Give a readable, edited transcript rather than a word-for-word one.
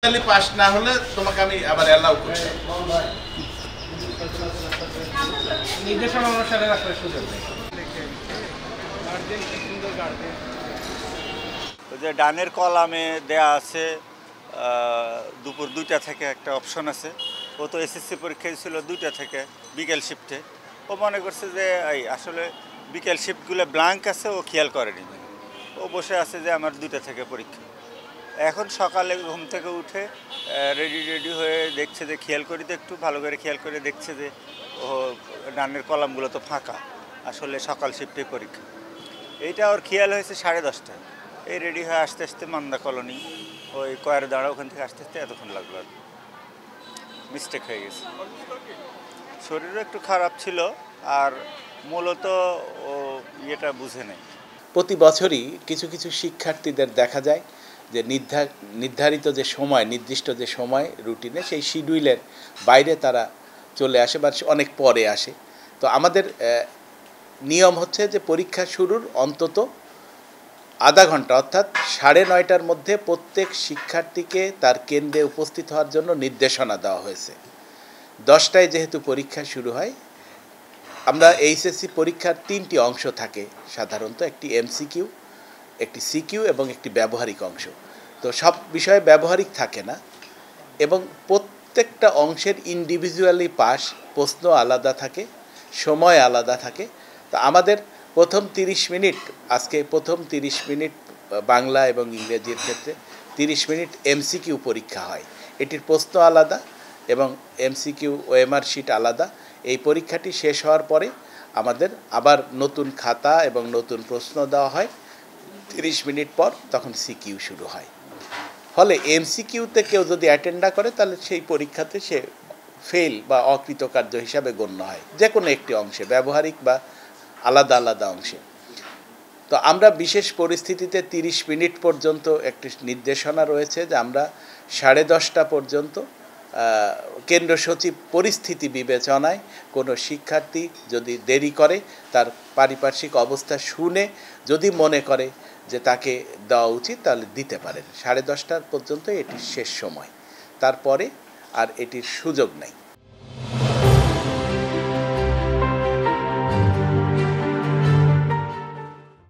Pass না হলে তোমাকে আমি আবার অ্যালাউ করব। নির্দেশনা অনুসারে রাখার সুযোগ নেই। যে ডানের কলামে দেয়া আছে দুপুর 2টা থেকে একটা অপশন আছে। ও তো এসএসসি পরীক্ষা ছিল 2টা থেকে বিকেল শিফটে। ও মনে করছে যে এই আসলে বিকেল শিফটগুলো ব্ল্যাঙ্ক আছে, ও খেয়াল করেনি। ও বসে আছে যে আমার 2টা থেকে পরীক্ষা। এখন সকালে ঘুম থেকে উঠে রেডি হয়ে দেখছে যে খেয়াল করি তো একটু ভালো করে খেয়াল করে দেখছে যে ও ডানের কলামগুলো তো ফাঁকা, আসলে সকাল শিফটে পরীক্ষা। এইটা ওর খেয়াল হয়েছে 10:30টায়। এই রেডি হয়ে আসতে আসতে মান্দা কলোনি ওই কয়ের দাঁড়া ওখান থেকে আসতে আসতে এতক্ষণ লাগলো আর মিস্টেক হয়ে গেছে। শরীরও একটু খারাপ ছিল, আর মূলত ও ইয়েটা বুঝে নেই। প্রতি বছরই কিছু কিছু শিক্ষার্থীদের দেখা যায় যে নির্ধারিত যে সময়, নির্দিষ্ট যে সময় রুটিনে, সেই শিডিউলের বাইরে তারা চলে আসে বা অনেক পরে আসে। তো আমাদের নিয়ম হচ্ছে যে পরীক্ষা শুরুর অন্তত আধা ঘন্টা অর্থাৎ 9:30টার মধ্যে প্রত্যেক শিক্ষার্থীকে তার কেন্দ্রে উপস্থিত হওয়ার জন্য নির্দেশনা দেওয়া হয়েছে। 10টায় যেহেতু পরীক্ষা শুরু হয়, আমরা এইচএসসি পরীক্ষার 3টি অংশ থাকে সাধারণত, একটি এমসিকিউ, একটি সিকিউ এবং একটি ব্যবহারিক অংশ। তো সব বিষয়ে ব্যবহারিক থাকে না এবং প্রত্যেকটা অংশের ইন্ডিভিজুয়ালি পাস, প্রশ্ন আলাদা থাকে, সময় আলাদা থাকে। তো আমাদের প্রথম 30 মিনিট, আজকে প্রথম 30 মিনিট বাংলা এবং ইংরেজির ক্ষেত্রে 30 মিনিট এমসিকিউ পরীক্ষা হয়। এটির প্রশ্ন আলাদা এবং এমসিকিউ ওএমআর শিট আলাদা। এই পরীক্ষাটি শেষ হওয়ার পরে আমাদের আবার নতুন খাতা এবং নতুন প্রশ্ন দেওয়া হয়। 30 মিনিট পর তখন সিকিউ শুরু হয়। ফলে এমসিকিউতে কেউ যদি অ্যাটেন্ড না করে তাহলে সেই পরীক্ষাতে সে ফেল বা অকৃতকার্য হিসাবে গণ্য হয়, যে কোনো একটি অংশে, ব্যবহারিক বা আলাদা আলাদা অংশে। তো আমরা বিশেষ পরিস্থিতিতে 30 মিনিট পর্যন্ত একটি নির্দেশনা রয়েছে যে আমরা 10:30টা পর্যন্ত কেন্দ্র সচিব পরিস্থিতি বিবেচনায় কোনো শিক্ষার্থী যদি দেরি করে, তার পারিপার্শ্বিক অবস্থা শুনে যদি মনে করে যে তাকে দেওয়া উচিত তাহলে দিতে পারেন। 10:30টা পর্যন্ত এটি শেষ সময়, তারপরে আর এটির সুযোগ নেই।